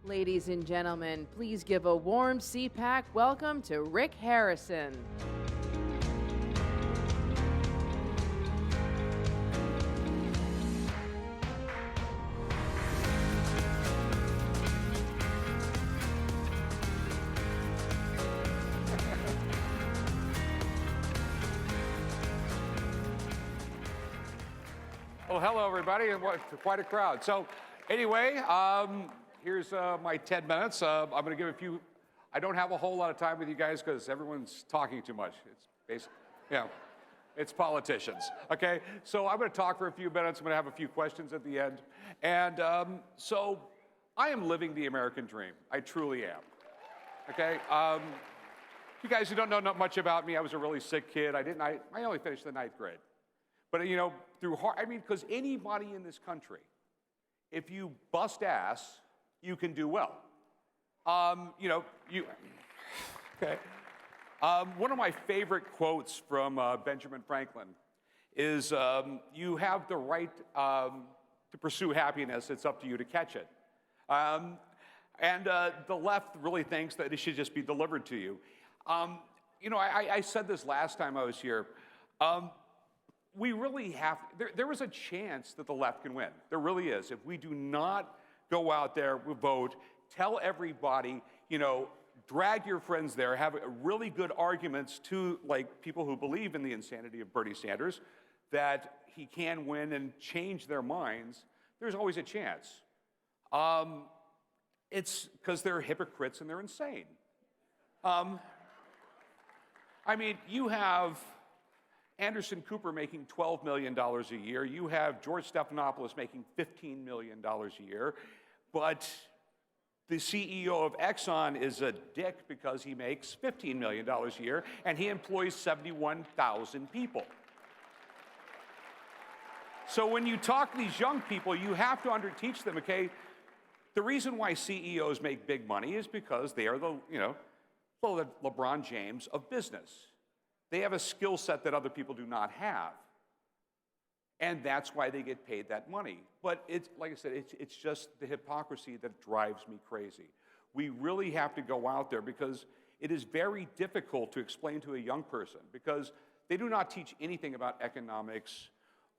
Ladies and gentlemen, please give a warm CPAC welcome to Rick Harrison. Well, hello, everybody, and what quite a crowd. So, anyway, here's my 10 minutes. I'm going to give a few. I don't have a whole lot of time with you guys because everyone's talking too much. It's basically, it's politicians. Okay, so I'm going to talk for a few minutes. I'm going to have a few questions at the end, and so I am living the American dream. I truly am. Okay. You guys who don't know much about me, I was a really sick kid. I only finished the 9th grade. But, because anybody in this country, if you bust ass, you can do well. Okay. One of my favorite quotes from Benjamin Franklin is, you have the right to pursue happiness. It's up to you to catch it. The left really thinks that it should just be delivered to you. I said this last time I was here. We really have, there is a chance that the left can win. There really is. If we do not go out there, vote, tell everybody, drag your friends there, have really good arguments to people who believe in the insanity of Bernie Sanders, that he can win and change their minds, there's always a chance. It's because they're hypocrites and they're insane. You have Anderson Cooper making $12 million a year. You have George Stephanopoulos making $15 million a year. But the CEO of Exxon is a dick because he makes $15 million a year, and he employs 71,000 people. So when you talk to these young people, you have to teach them, okay, the reason why CEOs make big money is because they are the LeBron James of business. They have a skill set that other people do not have. And that's why they get paid that money. But it's, like I said, it's just the hypocrisy that drives me crazy. We really have to go out there because it is very difficult to explain to a young person because they do not teach anything about economics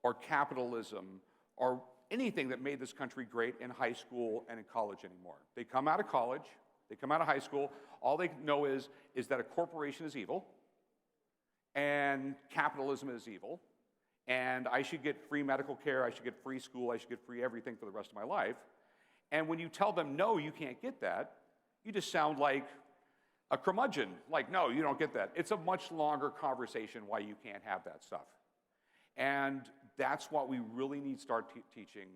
or capitalism or anything that made this country great in high school and in college anymore. They come out of college, they come out of high school, all they know is that a corporation is evil, and capitalism is evil, and I should get free medical care, I should get free school, I should get free everything for the rest of my life. And when you tell them, no, you can't get that, you just sound like a curmudgeon. Like, no, you don't get that. It's a much longer conversation why you can't have that stuff. And that's what we really need to start teaching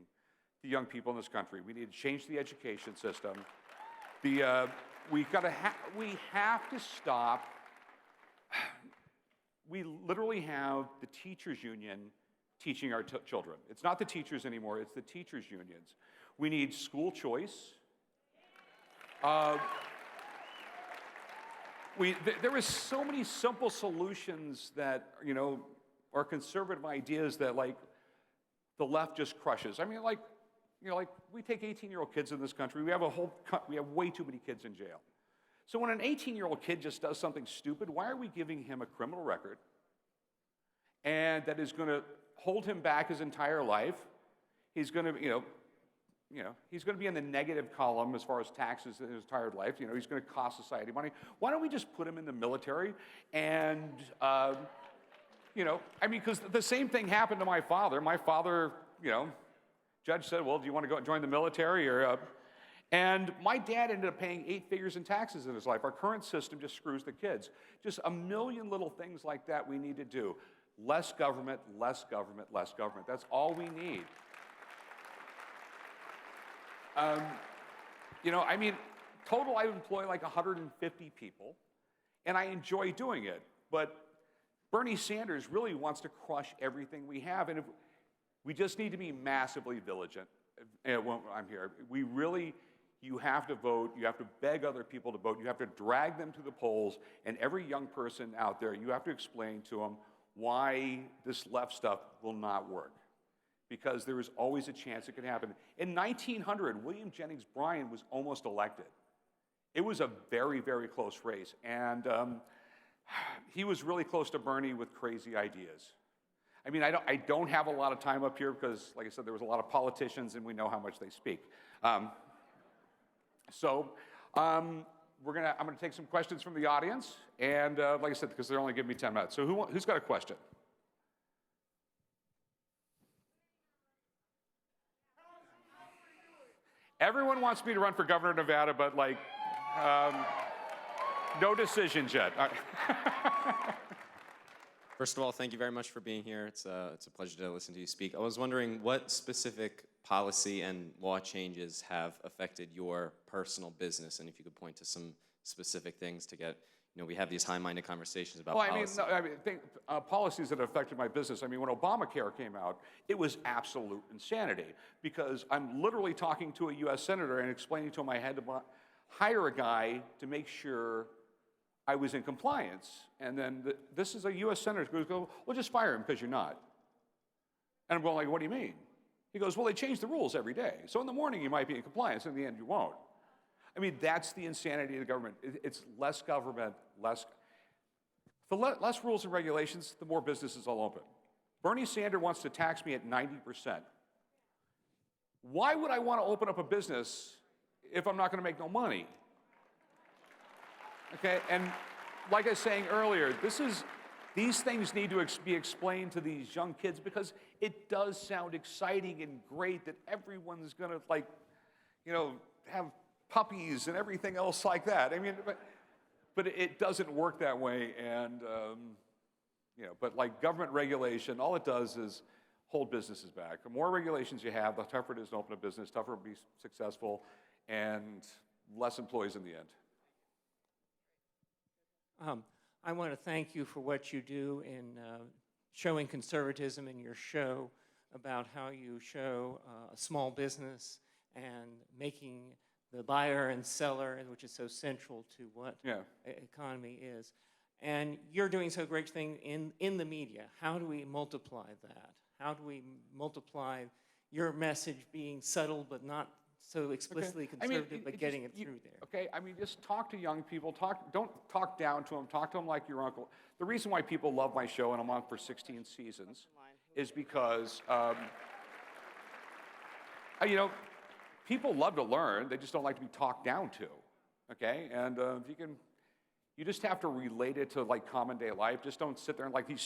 the young people in this country. We need to change the education system. We have to stop. We literally have the teachers union teaching our children. It's not the teachers anymore, it's the teachers unions. We need school choice. There is so many simple solutions that, are conservative ideas that the left just crushes. We take 18-year-old kids in this country, we have way too many kids in jail. So when an 18-year-old kid just does something stupid, why are we giving him a criminal record and that is going to hold him back his entire life? He's going to, he's going to be in the negative column as far as taxes in his entire life. He's going to cost society money. Why don't we just put him in the military and, because the same thing happened to my father. My father, judge said, well, do you want to go join the military or... And my dad ended up paying 8 figures in taxes in his life. Our current system just screws the kids. Just a million little things like that we need to do. Less government, less government, less government. That's all we need. Total I employ 150 people, and I enjoy doing it. But Bernie Sanders really wants to crush everything we have, and we just need to be massively vigilant. I'm here. You have to vote, you have to beg other people to vote, you have to drag them to the polls, and every young person out there, you have to explain to them why this left stuff will not work. because there was always a chance it could happen. In 1900, William Jennings Bryan was almost elected. It was a very, very close race, and he was really close to Bernie with crazy ideas. I mean, I don't have a lot of time up here because, like I said, there was a lot of politicians, and we know how much they speak. I'm gonna take some questions from the audience, and like I said, because they're only giving me 10 minutes. So who's got a question? Everyone wants me to run for governor of Nevada, but like, no decisions yet. First of all, thank you very much for being here. It's a pleasure to listen to you speak. I was wondering what specific policy and law changes have affected your personal business, and if you could point to some specific things to get, we have these high-minded conversations about policy. Policies that affected my business. I mean, when Obamacare came out, it was absolute insanity because I'm literally talking to a U.S. senator and explaining to him I had to hire a guy to make sure I was in compliance. And then this is a U.S. senator who goes, well, just fire him because you're not. And I'm going like, what do you mean? He goes, well, they change the rules every day. So in the morning you might be in compliance, in the end you won't. I mean, that's the insanity of the government. It's less government, less rules and regulations, the more businesses will open. Bernie Sanders wants to tax me at 90%. Why would I want to open up a business if I'm not going to make no money? Okay, and like I was saying earlier, these things need to be explained to these young kids because it does sound exciting and great that everyone's going to, like, have puppies and everything else like that. I mean, but it doesn't work that way, and but like government regulation, all it does is hold businesses back. The more regulations you have, the tougher it is to open a business, tougher to be successful, and less employees in the end. I want to thank you for what you do in showing conservatism in your show about how you show a small business and making the buyer and seller, which is so central to what economy is. And you're doing so great thing in the media. How do we multiply that? How do we multiply your message being subtle but not so explicitly conservative, but getting it through there? Okay, I mean, just talk to young people. Don't talk down to them. Talk to them like your uncle. The reason why people love my show, and I'm on for 16 seasons, is because, people love to learn. They just don't like to be talked down to, okay? And you just have to relate it to, like, common day life. Just don't sit there and, like, you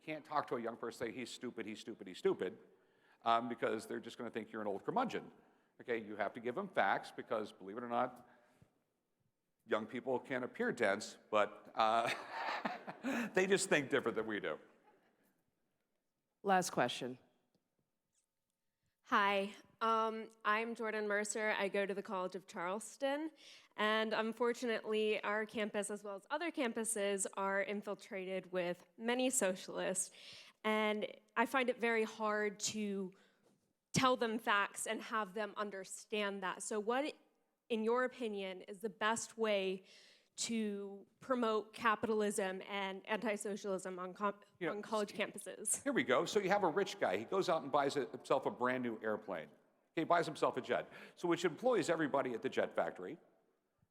can't talk to a young person and say, he's stupid, because they're just going to think you're an old curmudgeon. Okay, you have to give them facts because, believe it or not, young people can appear dense, but they just think different than we do. Last question. Hi, I'm Jordan Mercer. I go to the College of Charleston, and unfortunately, our campus, as well as other campuses, are infiltrated with many socialists, and I find it very hard to tell them facts and have them understand that. So what, in your opinion, is the best way to promote capitalism and anti-socialism on college campuses? Here we go. So you have a rich guy. He goes out and buys himself a brand new airplane. Okay, he buys himself a jet. So which employs everybody at the jet factory,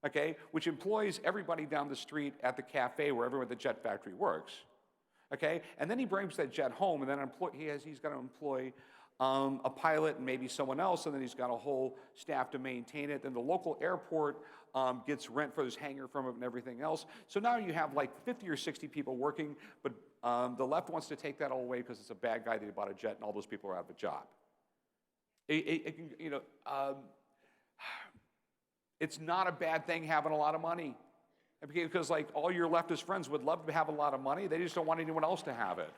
okay, which employs everybody down the street at the cafe where everyone at the jet factory works, okay? And then he brings that jet home, and then he's got to employ a pilot and maybe someone else, and then he's got a whole staff to maintain it. Then the local airport gets rent for his hangar from it and everything else. So now you have like 50 or 60 people working, but the left wants to take that all away because it's a bad guy that he bought a jet and all those people are out of a job. It's not a bad thing having a lot of money. Because like all your leftist friends would love to have a lot of money, they just don't want anyone else to have it.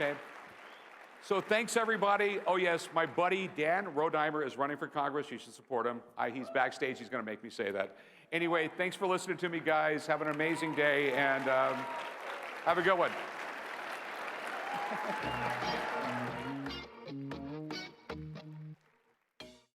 Okay, so thanks everybody. Oh yes, my buddy Dan Rodheimer is running for Congress. You should support him. He's backstage. He's going to make me say that. Anyway, thanks for listening to me, guys. Have an amazing day, and have a good one.